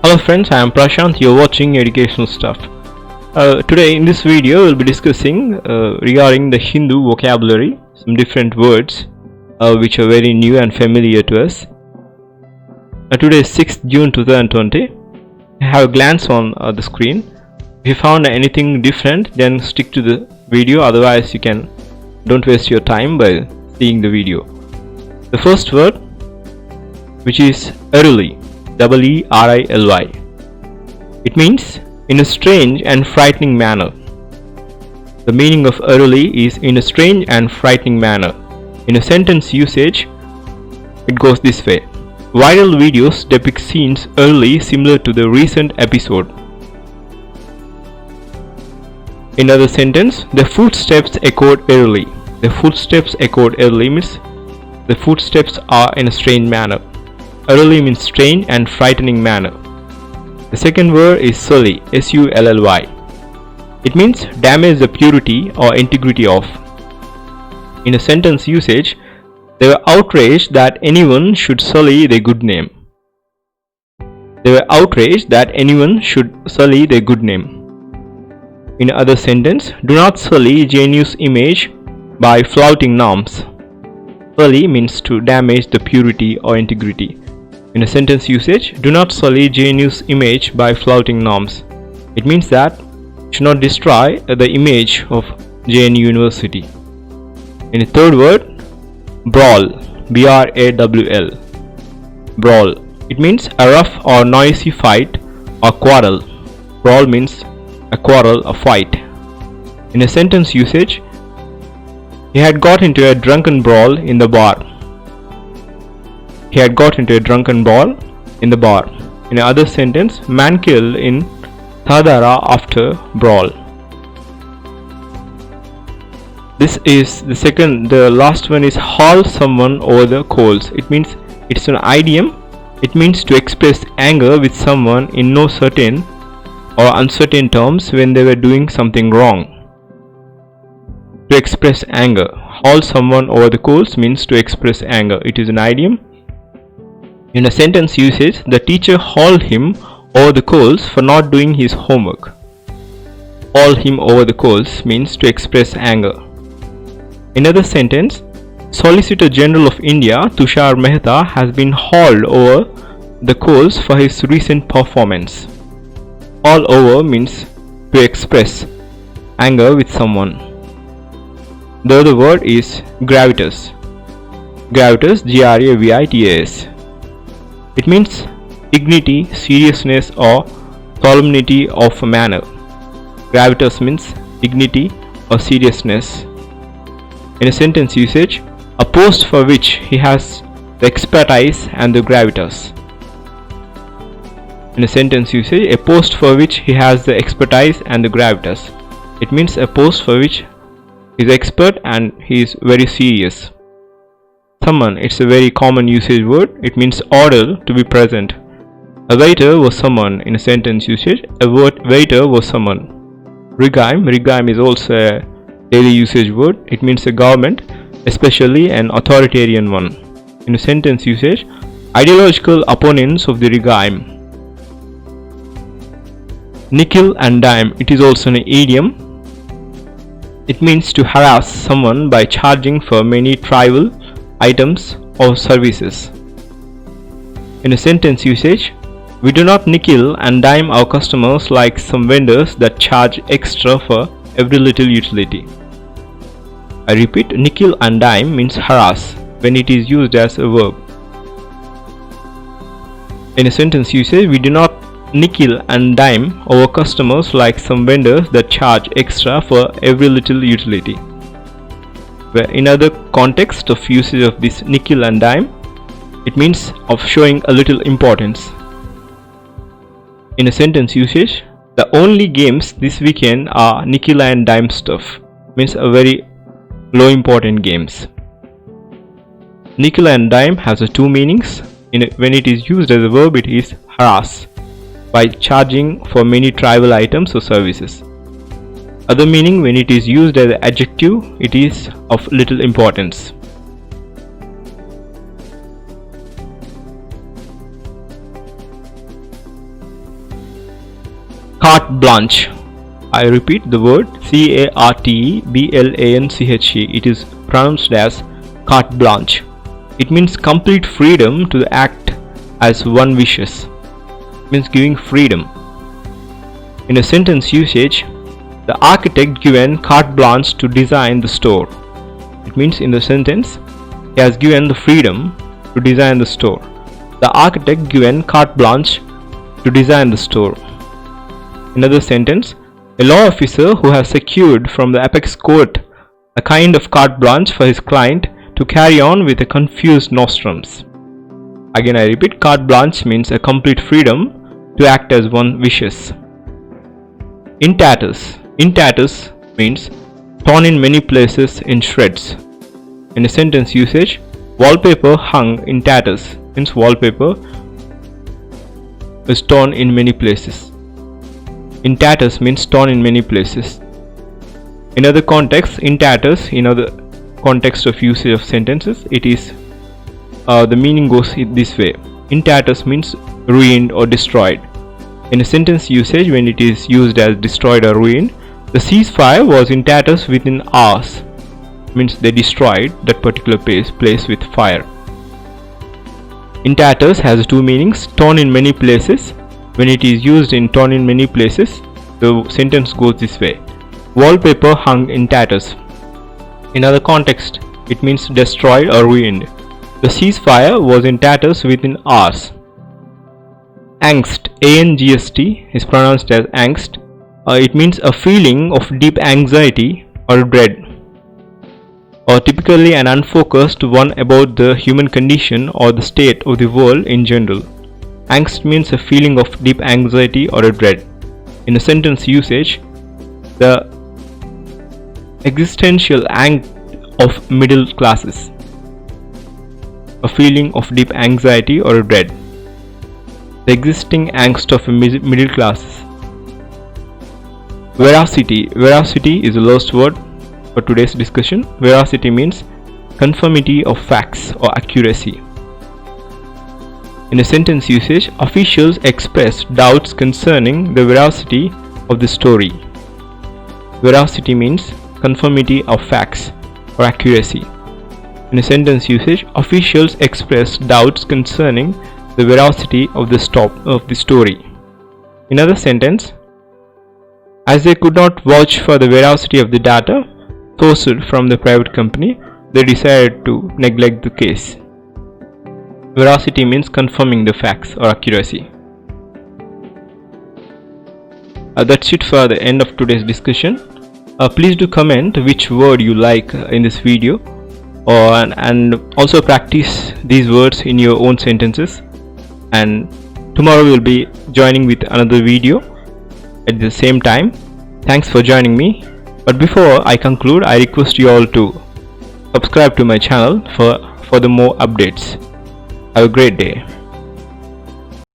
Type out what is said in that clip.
Hello friends, I am Prashant. You're watching Educational Stuff. Today in this video we'll be discussing regarding the Hindu vocabulary, some different words which are very new and familiar to us. Today is 6th June 2020. Have a glance on the screen. If you found anything different, then stick to the video, otherwise don't waste your time by seeing the video. The first word, which is Erily, E-R-I-L-Y. It means in a strange and frightening manner. The meaning of Erily is in a strange and frightening manner. In a sentence usage, it goes this way. Viral videos depict scenes eerily similar to the recent episode. In other sentence, the footsteps echoed eerily. The footsteps echoed eerily means the footsteps are in a strange manner. Eerily means strange and frightening manner. The second word is sully, S-U-L-L-Y. It means damage the purity or integrity of. In a sentence usage, they were outraged that anyone should sully their good name. They were outraged that anyone should sully their good name. In other sentence, do not sully JNU's image by flouting norms. Sully means to damage the purity or integrity. In a sentence usage, do not sully JNU's image by flouting norms. It means that you should not destroy the image of JNU University. In a third word, brawl, B-R-A-W-L. Brawl. It means a rough or noisy fight or quarrel. Brawl means a quarrel, a fight. In a sentence usage, he had got into a drunken brawl in the bar. He had got into a drunken brawl in the bar. In another sentence, man killed in Thadara after brawl. This is the second. The last one is haul someone over the coals. It means it's an idiom. It means to express anger with someone in no certain or uncertain terms when they were doing something wrong. To express anger. Haul someone over the coals means to express anger. It is an idiom. In a sentence usage, the teacher hauled him over the coals for not doing his homework. Haul him over the coals means to express anger. In another sentence, Solicitor General of India Tushar Mehta has been hauled over the coals for his recent performance. Haul over means to express anger with someone. The other word is gravitas. Gravitas, G-R-A-V-I-T-A-S. It means dignity, seriousness or solemnity of a manner. Gravitas means dignity or seriousness. In a sentence usage, a post for which he has the expertise and the gravitas. In a sentence usage, a post for which he has the expertise and the gravitas. It means a post for which he is expert and he is very serious. Summon, it's a very common usage word. It means order to be present. A waiter was summoned. In a sentence usage, a waiter was summoned. Regime is also a daily usage word. It means a government, especially an authoritarian one. In a sentence usage, ideological opponents of the regime. Nickel and dime, it is also an idiom. It means to harass someone by charging for many trivial items or services. In a sentence usage, we do not nickel and dime our customers like some vendors that charge extra for every little utility. I repeat, nickel and dime means harass when it is used as a verb. In a sentence usage, we do not nickel and dime our customers like some vendors that charge extra for every little utility. Where in other context of usage of this nickel and dime, it means of showing a little importance. In a sentence usage, the only games this weekend are nickel and dime stuff, means a very low important games. Nickel and dime has two meanings. When it is used as a verb, it is harass by charging for many trivial items or services. Other meaning, when it is used as an adjective, it is of little importance. Carte blanche. I repeat the word CARTEBLANCHE. It is pronounced as carte blanche. It means complete freedom to act as one wishes. It means giving freedom. In a sentence usage, the architect given carte blanche to design the store. It means in the sentence, he has given the freedom to design the store. The architect given carte blanche to design the store. Another sentence, a law officer who has secured from the apex court a kind of carte blanche for his client to carry on with a confused nostrums. Again I repeat, carte blanche means a complete freedom to act as one wishes. In tatters. In tatters means torn in many places in shreds. In a sentence usage, wallpaper hung in tatters means wallpaper is torn in many places. In tatters means torn in many places. In other contexts, in tatters, in other context of usage of sentences, it is the meaning goes this way. In tatters means ruined or destroyed. In a sentence usage, when it is used as destroyed or ruined, the ceasefire was in tatters within hours. Means they destroyed that particular place with fire. In tatters has two meanings, torn in many places. When it is used in torn in many places, the sentence goes this way. Wallpaper hung in tatters. In other context, it means destroyed or ruined. The ceasefire was in tatters within hours. Angst, ANGST, is pronounced as angst. It means a feeling of deep anxiety or dread, or typically an unfocused one about the human condition or the state of the world in general. Angst means a feeling of deep anxiety or a dread. In a sentence usage, the existential angst of middle classes. A feeling of deep anxiety or a dread. The existing angst of middle classes. Veracity. Veracity is the last word for today's discussion. Veracity means conformity of facts or accuracy. In a sentence usage, officials expressed doubts concerning the veracity of the story. Veracity means conformity of facts or accuracy. In a sentence usage, officials expressed doubts concerning the veracity of the story. In other sentence, as they could not vouch for the veracity of the data sourced from the private company, they decided to neglect the case. Veracity means confirming the facts or accuracy. That's it for the end of today's discussion. Please do comment which word you like in this video, and also practice these words in your own sentences. And tomorrow we will be joining with another video at the same time. Thanks for joining me. But before I conclude, I request you all to subscribe to my channel for the more updates. Have a great day.